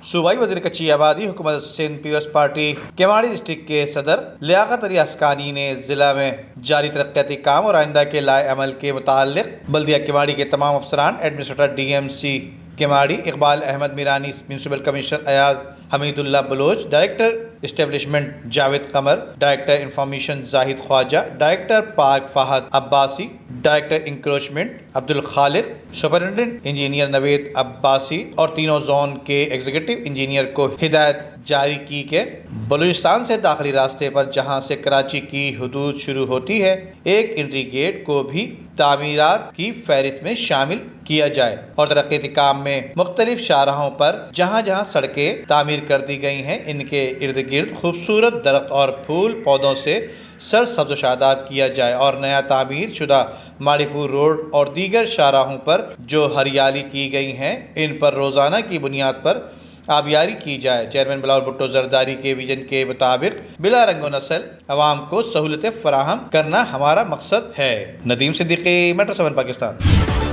صوبائی وزیر کچی آبادی حکومت سندھ پیپلز پارٹی کیواڑی ڈسٹرکٹ کے صدر لیاقت علی اسکانی نے ضلع میں جاری ترقیاتی کام اور آئندہ کے لائے عمل کے متعلق بلدیہ کیواڑی کے تمام افسران، administrator D M C Keamari Iqbal Ahmed Mirani, municipal commissioner Ayaz Hameed Ullah Baloch, director establishment Javed Qamar, director information Zahid Khawaja, director park Fahad Abbasi, director encroachment Abdul Khaliq, superintendent engineer Naveed Abbasi اور تینوں زون کے ایگزیکٹو انجینئر کو ہدایت جاری کی کہ بلوچستان سے داخلی راستے پر جہاں سے کراچی کی حدود شروع ہوتی ہے، ایک انٹری گیٹ کو بھی تعمیرات کی فہرست میں شامل کیا جائے اور ترقیاتی کام میں مختلف شاہراہوں پر جہاں جہاں سڑکیں تعمیر کر دی گئی ہیں ان کے ارد گرد خوبصورت درخت اور پھول پودوں سے سرسبز و شاداب کیا جائے اور نیا تعمیر شدہ ماڑی پور روڈ اور دیگر شاہراہوں پر جو ہریالی کی گئی ہیں ان پر روزانہ کی بنیاد پر آبیاری کی جائے۔ چیئرمین بلاول بھٹو زرداری کے ویژن کے مطابق بلا رنگ و نسل عوام کو سہولتیں فراہم کرنا ہمارا مقصد ہے۔ ندیم صدیقی، میٹرو 7 پاکستان۔